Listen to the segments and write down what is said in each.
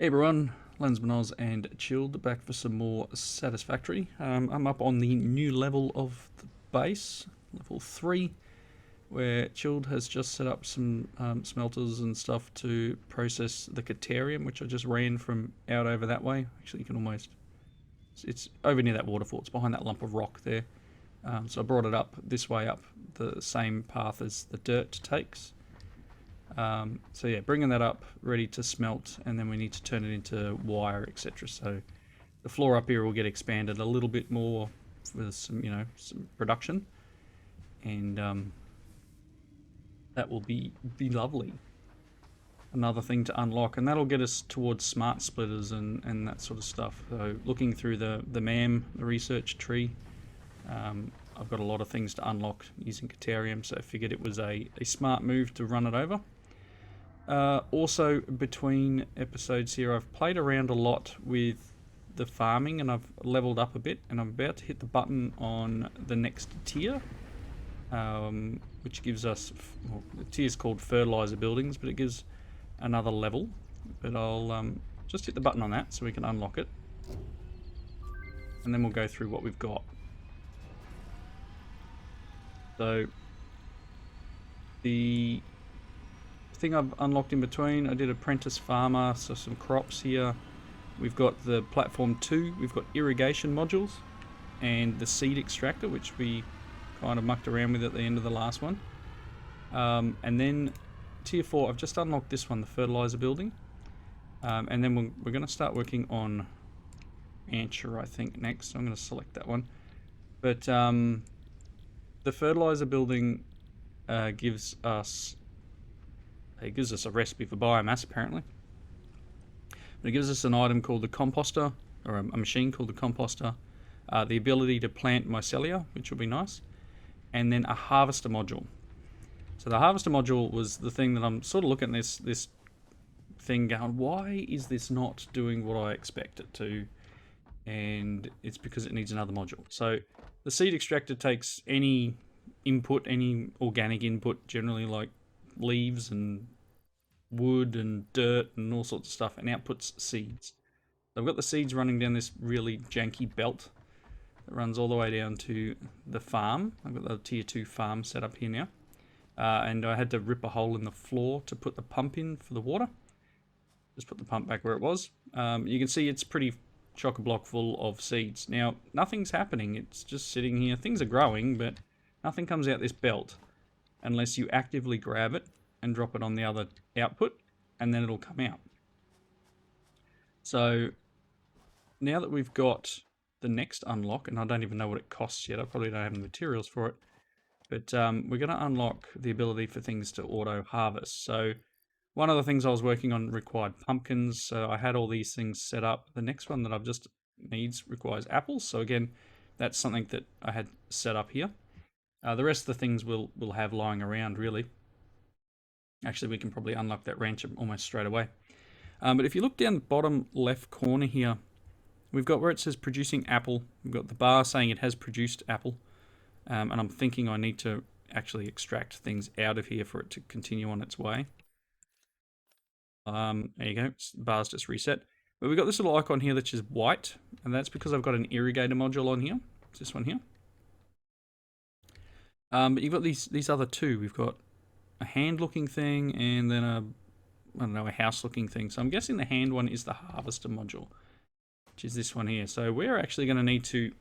Hey everyone, Lensman Oz and Chilled back for some more Satisfactory. I'm up on the new level of the base, level 3, where Chilled has just set up some smelters and stuff to process the Caterium, which I just ran from out over that way. Actually, you can almost... It's over near that waterfall, it's behind that lump of rock there. So I brought it up this way up the same path as the dirt takes. So yeah, bringing that up, ready to smelt, and then we need to turn it into wire, etc. So the floor up here will get expanded a little bit more with some, some production, and that will be lovely. Another thing to unlock, and that'll get us towards smart splitters and that sort of stuff. So looking through the MAM, the research tree, I've got a lot of things to unlock using Caterium, so I figured it was a smart move to run it over. Also, between episodes here, I've played around a lot with the farming and I've leveled up a bit, and I'm about to hit the button on the next tier, which gives us, well, the tier is called fertilizer buildings, but it gives another level. But I'll just hit the button on that so we can unlock it, and then we'll go through what we've got. So the thing I've unlocked in between, I did apprentice farmer, so some crops here. We've got the platform 2, we've got irrigation modules, and the seed extractor, which we kind of mucked around with at the end of the last one. And then tier 4, I've just unlocked this one, the fertilizer building. And then we're going to start working on Anchor, I think, next. So I'm going to select that one. But the fertilizer building gives us a recipe for biomass, apparently. But it gives us an item called the composter, or a machine called the composter, the ability to plant mycelia, which will be nice, and then a harvester module. So the harvester module was the thing that I'm sort of looking at this thing going, why is this not doing what I expect it to? And it's because it needs another module. So the seed extractor takes any input, any organic input, generally like leaves and wood and dirt and all sorts of stuff, and outputs seeds. So I've got the seeds running down this really janky belt that runs all the way down to the farm. I've got the tier 2 farm set up here now, and I had to rip a hole in the floor to put the pump in for the water. Just put the pump back where it was. You can see it's pretty chock-a-block full of seeds. Now nothing's happening, it's just sitting here. Things are growing, but nothing comes out this belt unless you actively grab it and drop it on the other output, and then it'll come out. So now that we've got the next unlock, and I don't even know what it costs yet, I probably don't have the materials for it, but we're going to unlock the ability for things to auto harvest. So one of the things I was working on required pumpkins, so I had all these things set up. The next one that I've just needs requires apples, so again, that's something that I had set up here. The rest of the things we'll have lying around, really. Actually, we can probably unlock that ranch almost straight away. But if you look down the bottom left corner here, we've got where it says producing apple. We've got the bar saying it has produced apple. And I'm thinking I need to actually extract things out of here for it to continue on its way. There you go, the bar's just reset. But we've got this little icon here that is white, and that's because I've got an irrigator module on here. It's this one here. But you've got these other two. We've got a hand-looking thing, and then a house-looking thing. So I'm guessing the hand one is the harvester module, which is this one here. So we're actually going to need to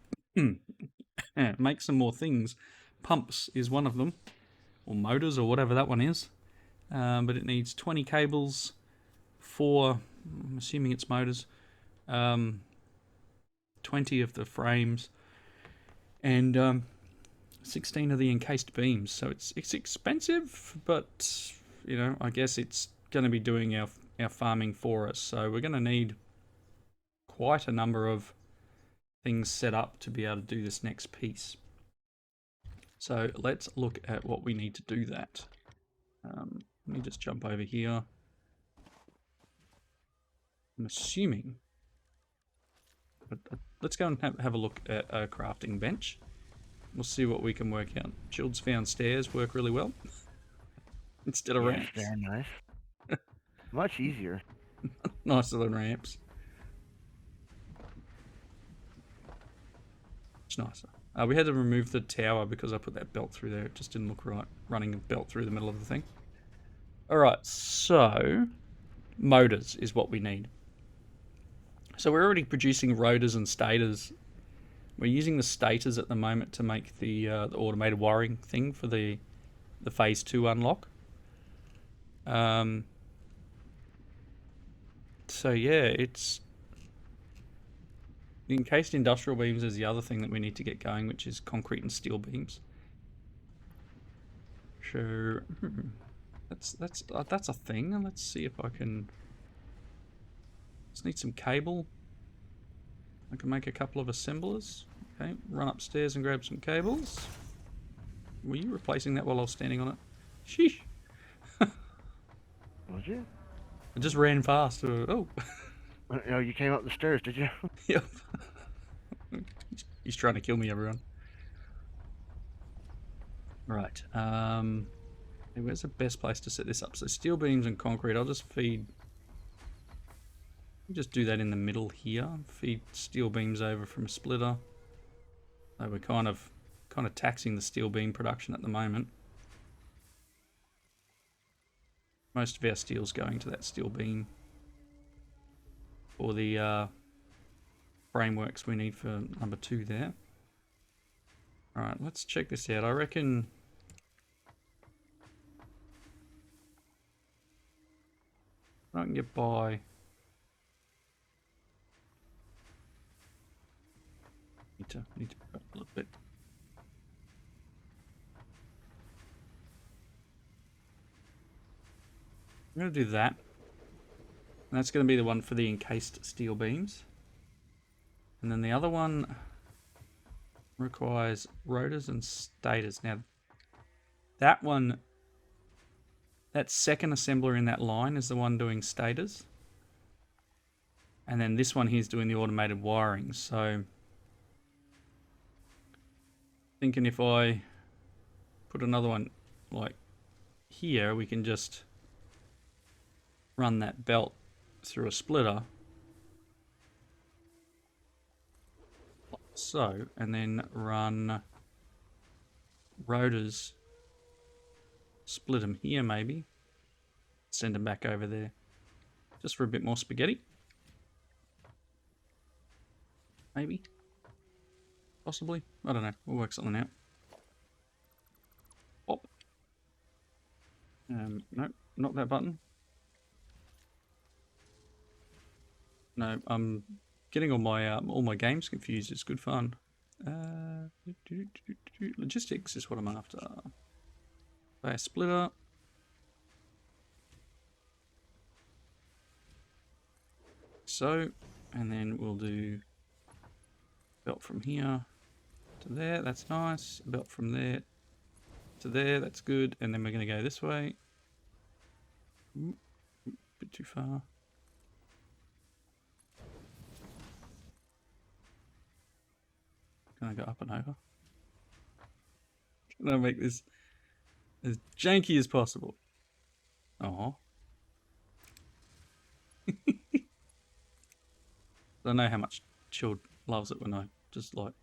make some more things. Pumps is one of them, or motors, or whatever that one is. But it needs 20 cables, 4, I'm assuming it's motors, 20 of the frames, and 16 of the encased beams. So it's expensive, but I guess it's going to be doing our farming for us. So we're going to need quite a number of things set up to be able to do this next piece. So let's look at what we need to do that. Let me just jump over here. I'm assuming, but let's go and have a look at a crafting bench. We'll see what we can work out. Chilled's found stairs work really well instead of ramps. Very nice. Much easier. Nicer than ramps. It's nicer. We had to remove the tower because I put that belt through there. It just didn't look right, running a belt through the middle of the thing. Alright, so motors is what we need. So we're already producing rotors and stators. We're using the stators at the moment to make the automated wiring thing for the phase 2 unlock. So yeah, it's the encased industrial beams is the other thing that we need to get going, which is concrete and steel beams. So that's a thing. And let's see if I can. Just need some cable. I can make a couple of assemblers. Okay, run upstairs and grab some cables. Were you replacing that while I was standing on it? Sheesh. Was you? I just ran fast. Oh. Oh, you came up the stairs, did you? Yep. He's trying to kill me, everyone. Right. Where's the best place to set this up? So steel beams and concrete. I'll just feed. Just do that in the middle here. Feed steel beams over from splitter. So we're kind of taxing the steel beam production at the moment. Most of our steel's going to that steel beam for the frameworks we need for number 2 there. Alright, let's check this out. I reckon I can get by. Need to go a little bit. I'm going to do that. And that's going to be the one for the encased steel beams. And then the other one requires rotors and stators. Now, that one, that second assembler in that line is the one doing stators. And then this one here is doing the automated wiring. So, thinking if I put another one like here, we can just run that belt through a splitter. So, and then run rotors, split them here maybe, send them back over there, just for a bit more spaghetti. Maybe. Possibly. I don't know. We'll work something out. Pop. No, not that button. No, I'm getting all my games confused. It's good fun. Logistics is what I'm after. Fire splitter. So, and then we'll do belt from here to there. That's nice. Belt from there to there. That's good. And then we're going to go this way. Ooh, bit too far. Can I go up and over? Can I make this as janky as possible? Oh. I know how much Chilled loves it when I just like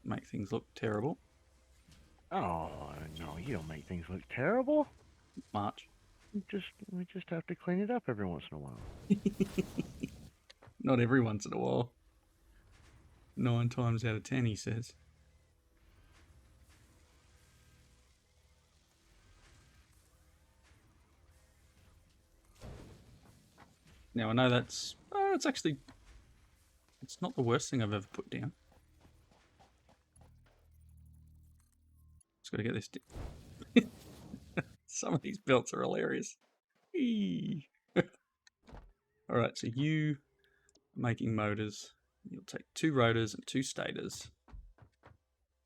make things look terrible. Oh no, you don't make things look terrible. Much. We just have to clean it up every once in a while. Not every once in a while. 9 times out of 10, he says. Now I know that's it's not the worst thing I've ever put down. Just got to get this. Some of these belts are hilarious. All right, so you making motors. You'll take 2 rotors and 2 stators.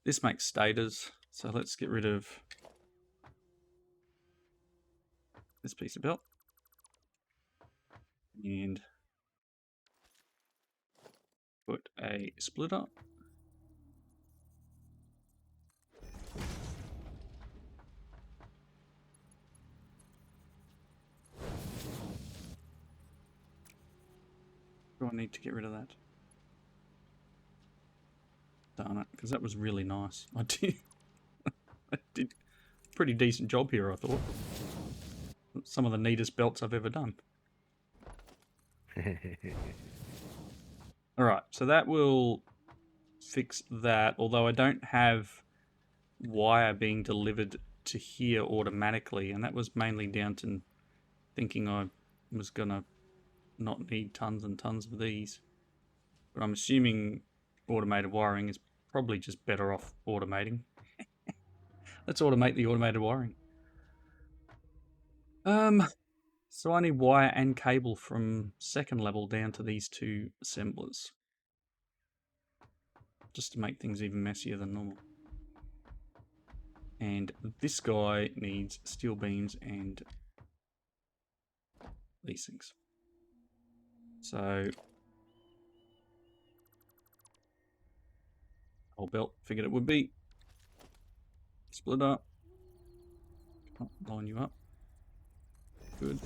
This makes stators, so let's get rid of this piece of belt. And put a splitter. Do I need to get rid of that? Darn it, because that was really nice. I did a pretty decent job here, I thought. Some of the neatest belts I've ever done. Alright, so that will fix that, although I don't have wire being delivered to here automatically, and that was mainly down to thinking I was gonna not need tons and tons of these. But I'm assuming automated wiring is probably just better off automating. Let's automate the automated wiring. So I need wire and cable from second level down to these two assemblers. Just to make things even messier than normal. And this guy needs steel beams and these things. So whole belt, figured it would be. Split up. Line you up. Good.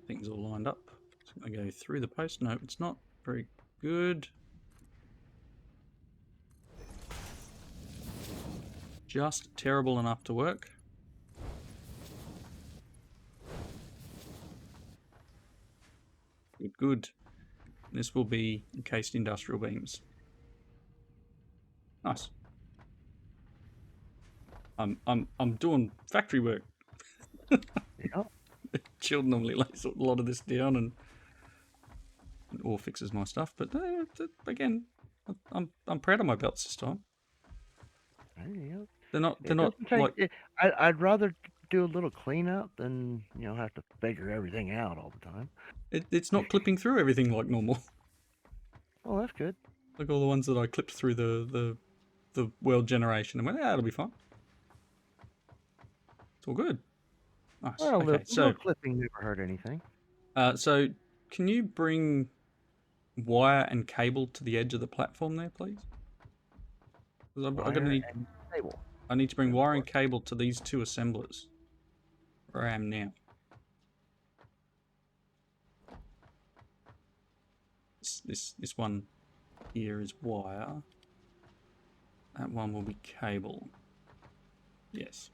Things all lined up. It's going to go through the post. No, it's not. Very good. Just terrible enough to work. Good, good. This will be encased industrial beams. Nice. I'm doing factory work. Yeah. Children normally lays a lot of this down and or fixes my stuff, but again, I'm proud of my belts this time. Yeah. They're not Like I'd rather do a little cleanup than have to figure everything out all the time. It's not clipping through everything like normal. Oh, that's good. Like all the ones that I clipped through the world generation and went, yeah, it'll be fine. It's all good. Nice. Well, Okay, a little clipping never hurt anything. so can you bring wire and cable to the edge of the platform there, please? Wire and cable. I need to bring wire and cable to these two assemblers where I am now. This one here is wire. That one will be cable. Yes.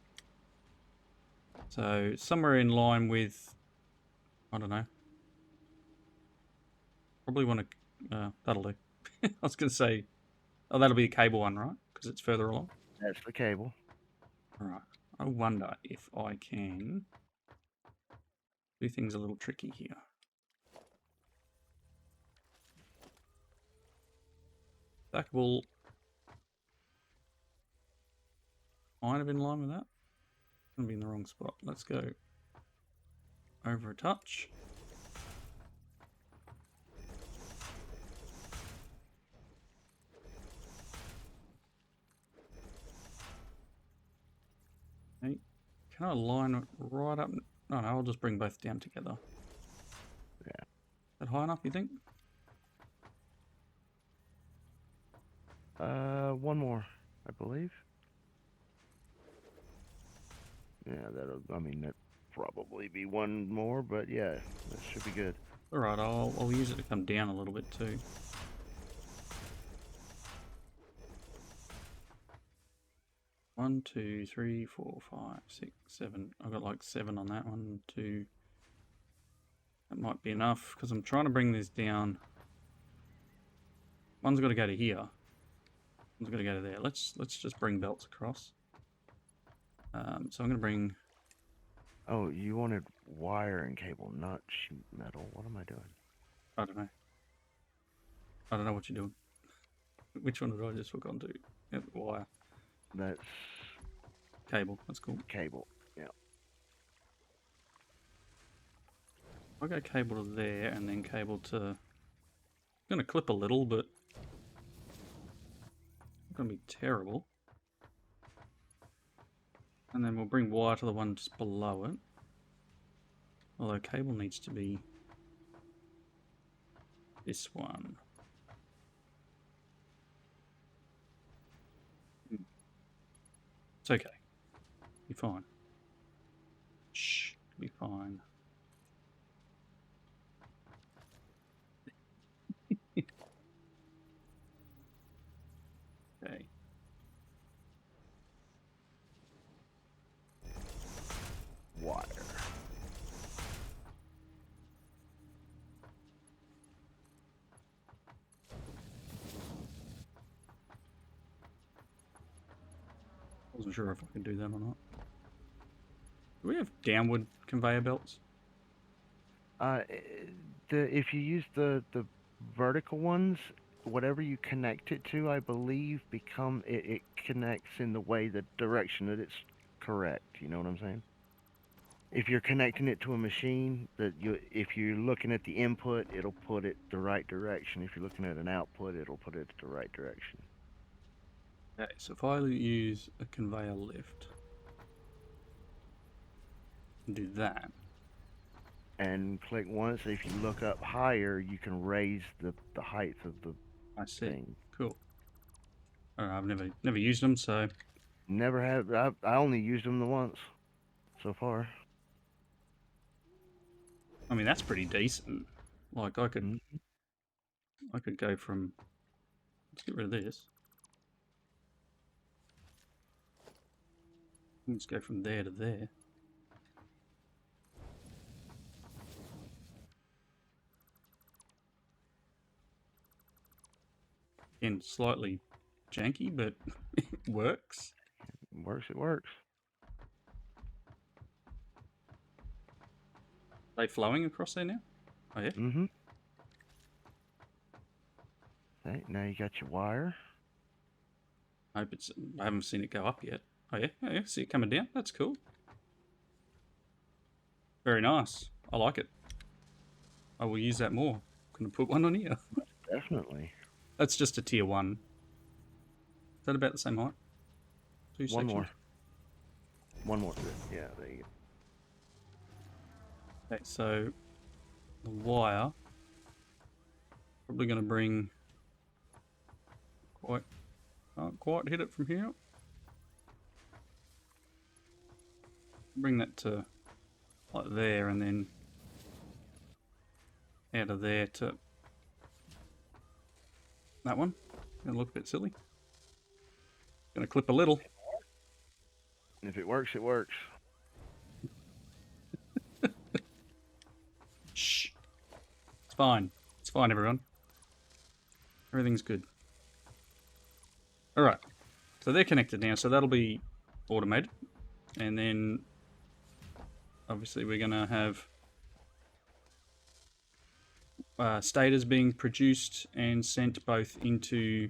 So somewhere in line with, I don't know. Probably want to, that'll do. I was going to say, oh, that'll be a cable one, right? Because it's further along. That's the cable. Right. I wonder if I can do things a little tricky here. Stackable. Kind of in line with that. Gonna be in the wrong spot. Let's go over a touch. Okay. Can I line it right up? No, no, I'll just bring both down together. Yeah. Is that high enough, you think? One more, I believe. Yeah, that'd probably be one more, but yeah, that should be good. Alright, I'll use it to come down a little bit too. One, two, three, 4, 5, 6, 7. I've got like 7 on that one. 2. That might be enough because I'm trying to bring this down. One's got to go to here. One's got to go to there. Let's just bring belts across. So I'm going to bring. Oh, you wanted wire and cable, not sheet metal. What am I doing? I don't know. I don't know what you're doing. Which one did I just hook onto? Yep, wire. That's Cable. That's cool. cable. Yeah. I'll go cable to there and then cable to. I'm going to clip a little, but it's going to be terrible. And then we'll bring wire to the one just below it. Although cable needs to be this one. It's okay. Be fine. Shh, be fine. Okay. Water. Wasn't sure if I could do that or not. Do we have downward conveyor belts? If you use the vertical ones, whatever you connect it to, I believe, it connects in the way, the direction that it's correct. You know what I'm saying? If you're connecting it to a machine, if you're looking at the input, it'll put it the right direction. If you're looking at an output, it'll put it the right direction. Okay, so if I use a conveyor lift and do that. And click once. If you look up higher, you can raise the height of the I see. thing. Cool. Alright, I've never used them, so Never have. I only used them the once so far. I mean that's pretty decent. Like I could go from, let's get rid of this. Let's go from there to there. Again, slightly janky, but it works. It works. Are they flowing across there now? Oh yeah? Mm-hmm. Okay, now you got your wire. I haven't seen it go up yet. Oh yeah? Oh yeah, see it coming down? That's cool. Very nice. I like it. I will use that more. Gonna put one on here. Definitely. That's just a tier 1. Is that about the same height? Two One sections? more. One more. Yeah, there you go. Okay, so the wire probably going to bring can't quite hit it from here. Bring that to like there, and then out of there to that one. Gonna look a bit silly. Gonna clip a little. If it works, it works. Shh. It's fine. It's fine, everyone. Everything's good. Alright. So they're connected now, so that'll be automated. And then obviously we're gonna have stators being produced and sent both into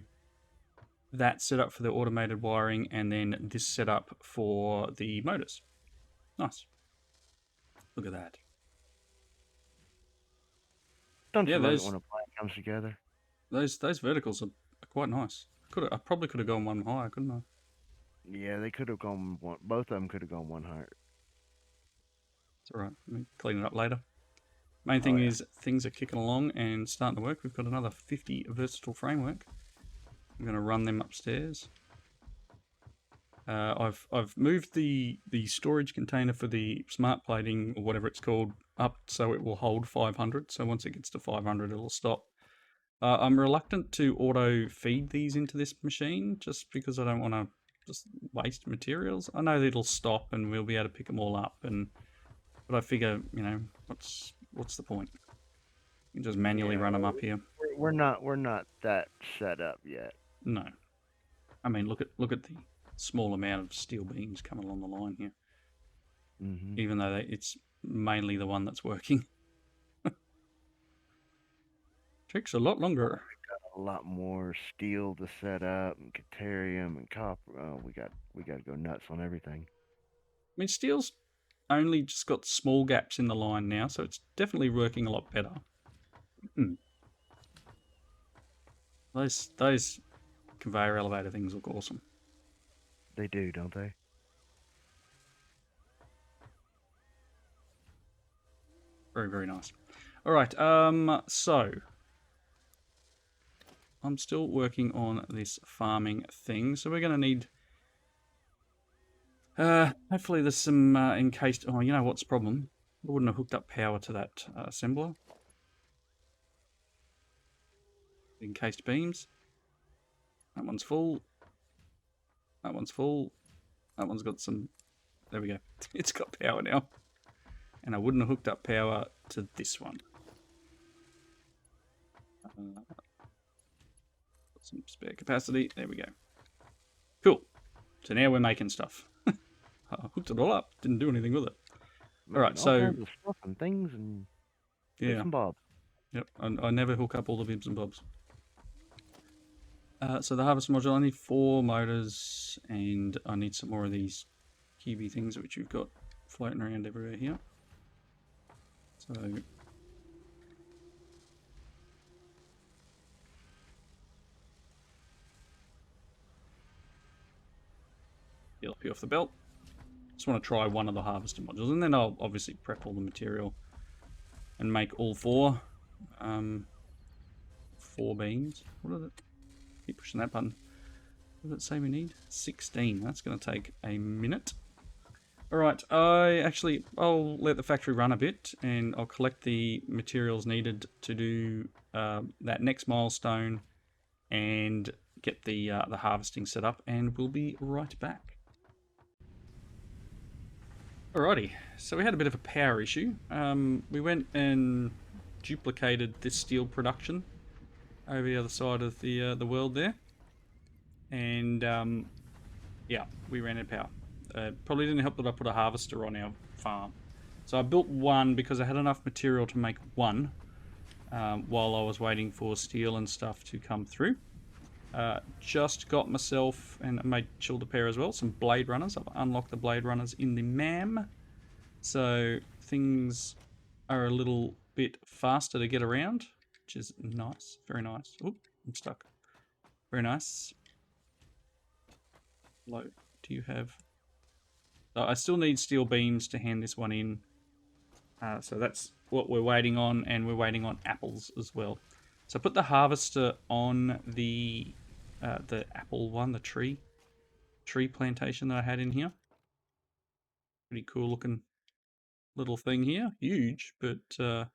that setup for the automated wiring and then this setup for the motors. Nice. Look at that. Don't you love it when a plan comes together? Those verticals are quite nice. I probably could have gone one higher, couldn't I? Yeah, they could have gone one. Both of them could have gone one higher. It's alright. Let me clean it up later. Main thing is things are kicking along and starting to work. We've got another 50 versatile framework. I'm going to run them upstairs. I've moved the storage container for the smart plating or whatever it's called up so it will hold 500. So once it gets to 500, it'll stop. I'm reluctant to auto feed these into this machine just because I don't want to just waste materials. I know that it'll stop and we'll be able to pick them all up, but I figure, you know, what's the point? You can just manually run them up here. We're not that set up yet. No, I mean look at the small amount of steel beams coming along the line here. Mm-hmm. Even though it's mainly the one that's working. Takes a lot longer. We've got a lot more steel to set up, and Caterium and copper. Oh, we got to go nuts on everything. I mean, steel's only just got small gaps in the line now, so it's definitely working a lot better. Those conveyor elevator things look awesome. They do, don't they? Very, very nice. All right, so I'm still working on this farming thing, so we're going to need... hopefully there's some encased... Oh, you know what's the problem? I wouldn't have hooked up power to that assembler. Encased beams. That one's full. That one's full. That one's got some... There we go. It's got power now. And I wouldn't have hooked up power to this one. Got some spare capacity. There we go. Cool. So now we're making stuff. I hooked it all up. Didn't do anything with it. All right, All so kinds of stuff and things and bits yeah, and bobs. yep. I never hook up all the bibs and bobs. So the harvest module, I need 4 motors, and I need some more of these cubey things which you've got floating around everywhere here. So LP off the belt. Just want to try one of the harvester modules, and then I'll obviously prep all the material and make all 4 beams. What is it? Keep pushing that button. What does it say we need? 16. That's going to take a minute. Alright, I'll let the factory run a bit, and I'll collect the materials needed to do that next milestone and get the harvesting set up, and we'll be right back. Alrighty, so we had a bit of a power issue. We went and duplicated this steel production over the other side of the world there, and yeah, we ran out of power. Probably didn't help that I put a harvester on our farm. So I built one because I had enough material to make one while I was waiting for steel and stuff to come through. Just got myself, and I made Chilled Pair as well, some blade runners. I've unlocked the blade runners in the MAM. So things are a little bit faster to get around, which is nice. Very nice. Oop, I'm stuck. Very nice. Hello, do you have... I still need steel beams to hand this one in. So that's what we're waiting on, and we're waiting on apples as well. So I put the harvester on the apple one, the tree plantation that I had in here. Pretty cool looking little thing here. Huge, but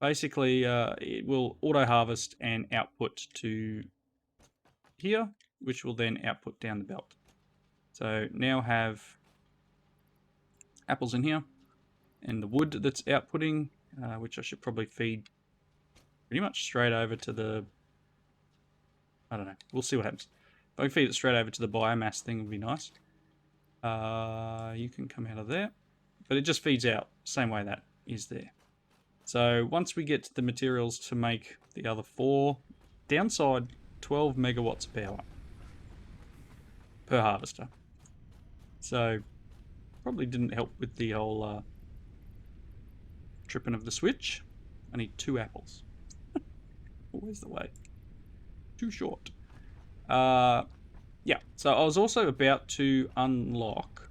basically it will auto harvest and output to here, which will then output down the belt. So now have apples in here, and the wood that's outputting, which I should probably feed pretty much straight over to the... I don't know. We'll see what happens. If I can feed it straight over to the biomass thing, would be nice. You can come out of there. But it just feeds out, same way that is there. So once we get the materials to make the other 4, downside 12 megawatts of power per harvester. So probably didn't help with the whole tripping of the switch. I need 2 apples. Always the way. Too short. Yeah, so I was also about to unlock...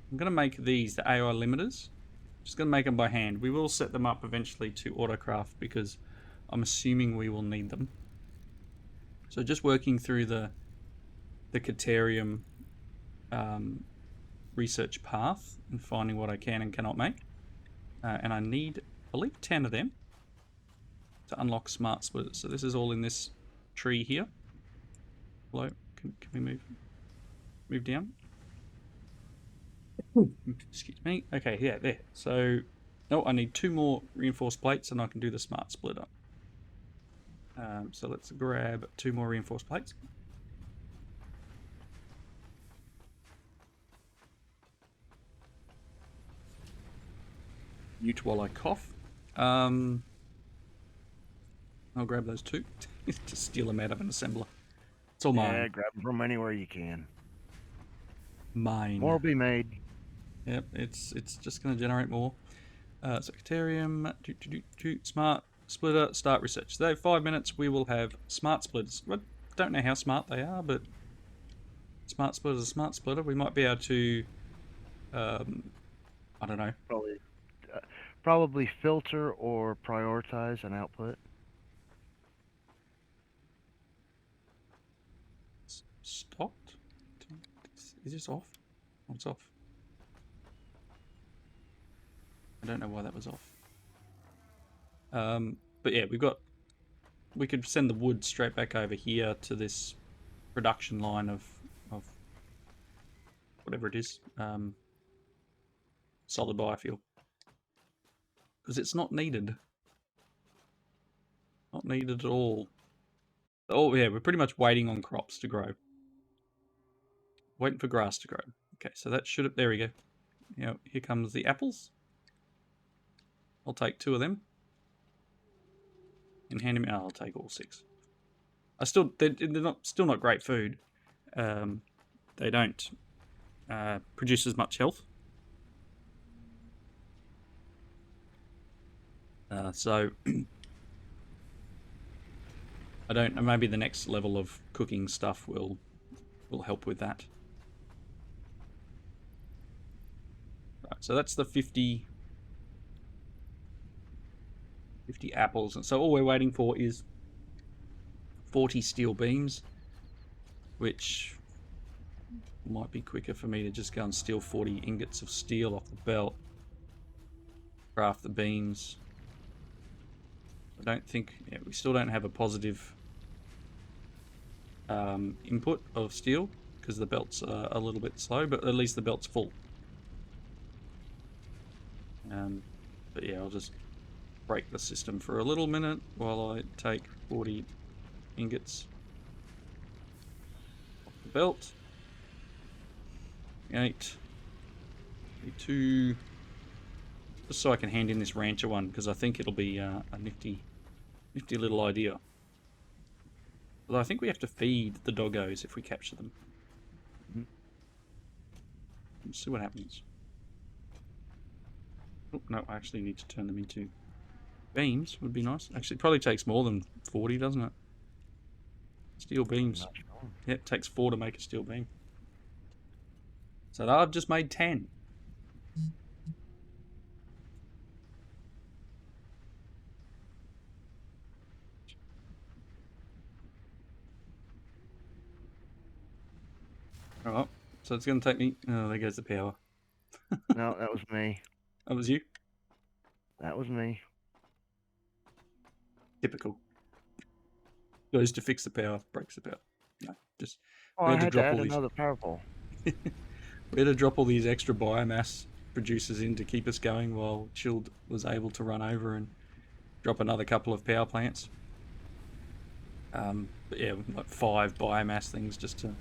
I'm going to make these, the AI limiters. Just going to make them by hand. We will set them up eventually to autocraft because I'm assuming we will need them. So just working through the Caterium research path and finding what I can and cannot make. And I need, I believe, 10 of them to unlock smart splitters. So this is all in this tree here. Hello, can we move down? Excuse me. Okay, yeah, there. So, oh, I need 2 more reinforced plates and I can do the smart splitter. So let's grab 2 more reinforced plates. Mute while I cough. I'll grab those 2. Just steal them out of an assembler. It's all mine. Yeah, grab them from anywhere you can. Mine. More will be made. Yep, it's just going to generate more. So Caterium, smart splitter, start research. So 5 minutes, we will have smart splitters. I don't know how smart they are, but smart splitter is a smart splitter. We might be able to, I don't know. Probably filter or prioritize an output. stopped? Is this off? Oh, it's off. I don't know why that was off. But yeah, we could send the wood straight back over here to this production line of whatever it is, solid biofuel, because it's not needed. Not needed at all. Oh yeah, we're pretty much waiting on crops to grow. Waiting for grass to grow. Okay, so that should have, there we go. You know, here comes the apples. I'll take 2 of them. And hand them out. I'll take all 6. They're still not great food. They don't produce as much health. So I don't know, maybe the next level of cooking stuff will help with that. Right, so that's the 50 apples. And so all we're waiting for is 40 steel beams, which might be quicker for me to just go and steal 40 ingots of steel off the belt, craft the beams. I don't think, yeah, we still don't have a positive input of steel because the belt's a little bit slow, but at least the belt's full. But yeah, I'll just break the system for a little minute while I take 40 ingots off the belt. 8, 2, just so I can hand in this rancher one, because I think it'll be a nifty little idea. Although I think we have to feed the doggos if we capture them. Let's see what happens. Oh, no, I actually need to turn them into beams. Would be nice. Actually, it probably takes more than 40, doesn't it? Steel beams. Sure. Yeah, it takes 4 to make a steel beam. So I've just made 10. Alright, so it's going to take me... Oh, there goes the power. No, that was me. That was you? That was me. Typical. Goes to fix the power, breaks the power. No, just... Oh, we I had to had to drop add all these... another power pole. We had to drop all these extra biomass producers in to keep us going while Chilled was able to run over and drop another couple of power plants. But yeah, like 5 biomass things just to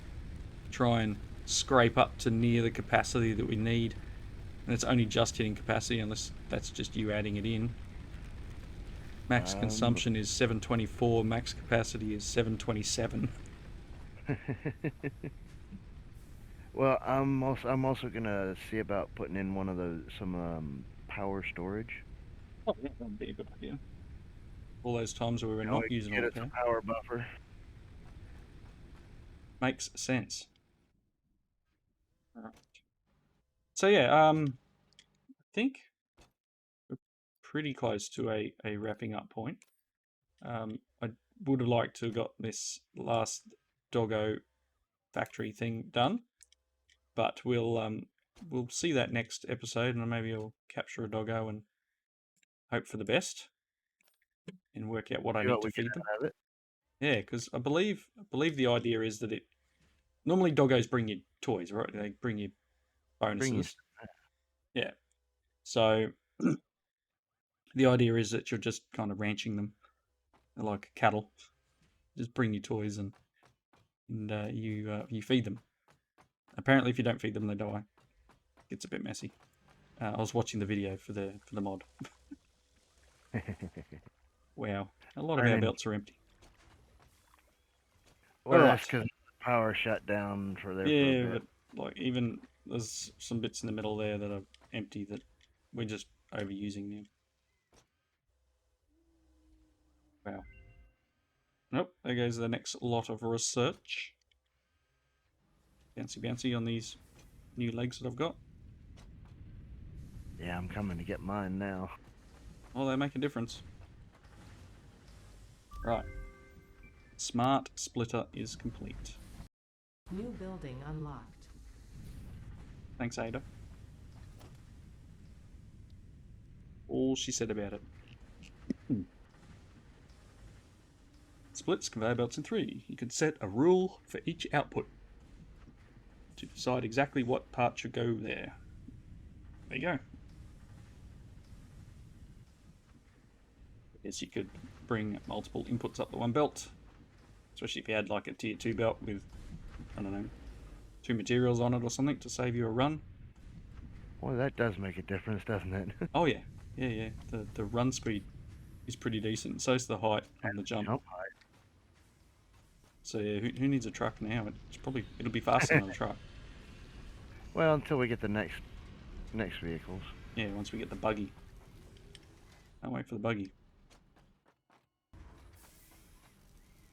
try and scrape up to near the capacity that we need. And it's only just hitting capacity unless that's just you adding it in. Max consumption is 724, max capacity is 727. Well, I'm also gonna see about putting in one of those some power storage. Oh, yeah, that'd be a good idea. All those times where we were not using all the power. Power buffer. Makes sense. Alright. So yeah, I think we're pretty close to a wrapping up point. I would have liked to have got this last doggo factory thing done, but we'll see that next episode, and maybe I'll capture a doggo and hope for the best and work out what I need to feed them. Yeah, because I believe the idea is that normally doggos bring you toys, right? They bring you bonuses. Yeah. So the idea is that you're just kind of ranching them like cattle. Just bring you toys and you feed them. Apparently, if you don't feed them, they die. It's a bit messy. I was watching the video for the mod. Wow, a lot of our belts are empty. Well, that's because the power shut down for their. Yeah, but like even there's some bits in the middle there that are empty that we're just overusing now. Wow. Nope, there goes the next lot of research. Bouncy bouncy on these new legs that I've got. Yeah, I'm coming to get mine now. Oh, they make a difference. Right. Smart splitter is complete. New building unlocked. Thanks, Ada. All she said about it. Splits conveyor belts in 3. You can set a rule for each output to decide exactly what part should go there. There you go. I guess you could bring multiple inputs up the one belt, especially if you had like a tier 2 belt with, I don't know, 2 materials on it or something to save you a run. Boy, that does make a difference, doesn't it? Oh yeah, yeah. The run speed is pretty decent. So is the height on the jump. Jump height. So yeah, who needs a truck now? It'll be faster than a truck. Well, until we get the next vehicles. Yeah, once we get the buggy. Can't wait for the buggy.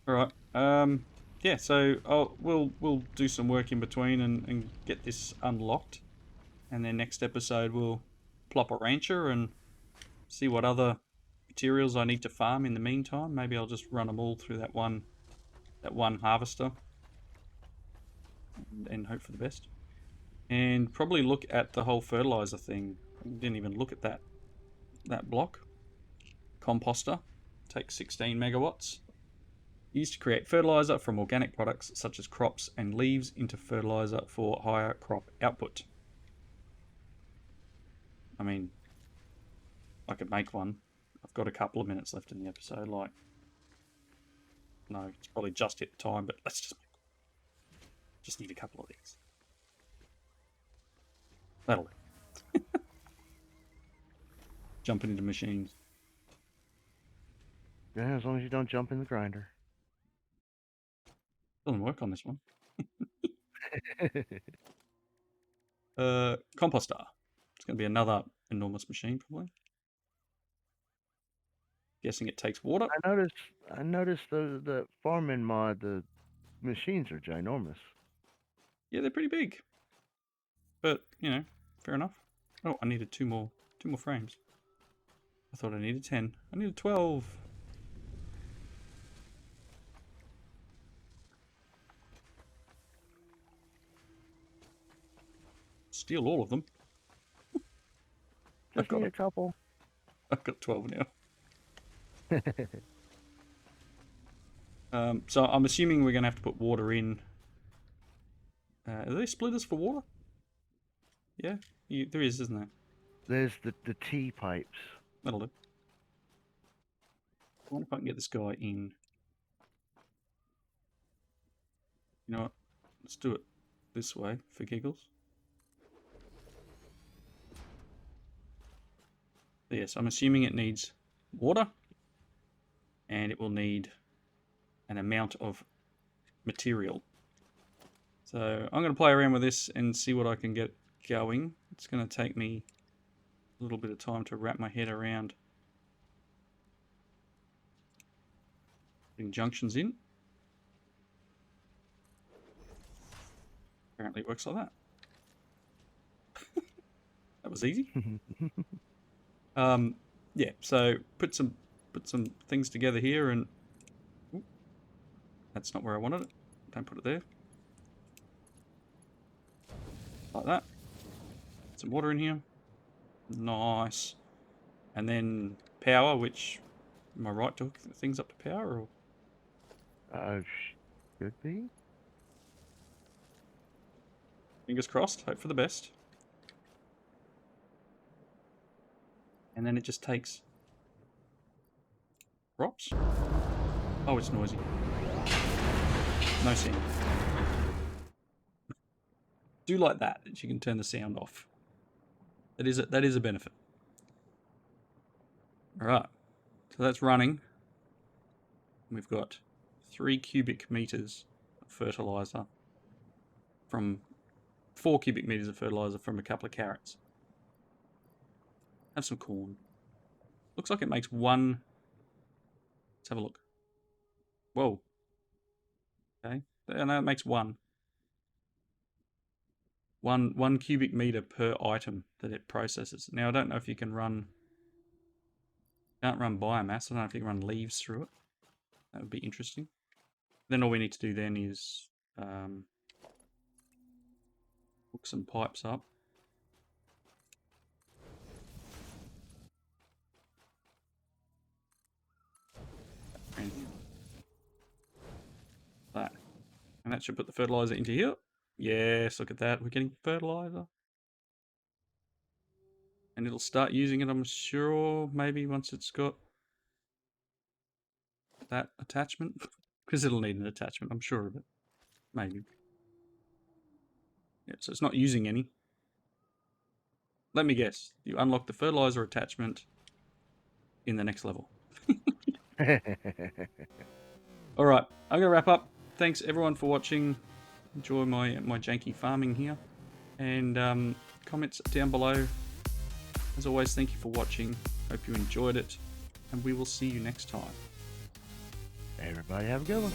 All right. Yeah. So we'll do some work in between and get this unlocked, and then next episode we'll plop a rancher and see what other materials I need to farm in the meantime. Maybe I'll just run them all through that one harvester, and hope for the best. And probably look at the whole fertilizer thing. I didn't even look at that block. Composter takes 16 megawatts. Used to create fertilizer from organic products such as crops and leaves into fertilizer for higher crop output. I mean, I could make one. I've got a couple of minutes left in the episode. Like, no, it's probably just hit the time, but let's just need a couple of these. That'll do. Jumping into machines. Yeah, as long as you don't jump in the grinder. Doesn't work on this one. Composter. It's going to be another enormous machine, probably. Guessing it takes water. I noticed the farming mod, the machines are ginormous. Yeah, they're pretty big. But, you know, fair enough. Oh, I needed two more frames. I thought I needed 10. I needed 12. Steal all of them. Just need a couple. I've got 12 now. So I'm assuming we're going to have to put water in. Are there splitters for water? Yeah, there is, isn't there? There's the T pipes. That'll do. I wonder if I can get this guy in. You know what? Let's do it this way for giggles. Yes, I'm assuming it needs water, and it will need an amount of material. So I'm going to play around with this and see what I can get going. It's going to take me a little bit of time to wrap my head around putting junctions in. Apparently it works like that. That was easy. Yeah, so put some things together here, and that's not where I wanted it. Don't put it there. Like that. Some water in here. Nice. And then power, which, am I right to hook things up to power? Or? Should be. Fingers crossed. Hope for the best. And then it just takes crops. Oh, it's noisy. No sound. Do like that you can turn the sound off. That is a benefit. All right, so that's running. We've got 3 cubic meters of fertilizer from 4 cubic meters of fertilizer from a couple of carrots. Have some corn. Looks like it makes one. Let's have a look. Whoa. Okay, and that makes one cubic meter per item that it processes. Now I don't know if you can run. Can't run biomass. I don't know if you can run leaves through it. That would be interesting. Then all we need to do then is Hook some pipes up. And that. And that should put the fertilizer into here. Yes, look at that. We're getting fertilizer. And it'll start using it, I'm sure, maybe once it's got that attachment. Because it'll need an attachment, I'm sure of it. Maybe. Yeah, so it's not using any. Let me guess. You unlock the fertilizer attachment in the next level. Alright, I'm going to wrap up. Thanks everyone for watching. Enjoy my janky farming here. And comments down below. As always, thank you for watching. Hope you enjoyed it. And we will see you next time. Everybody have a good one.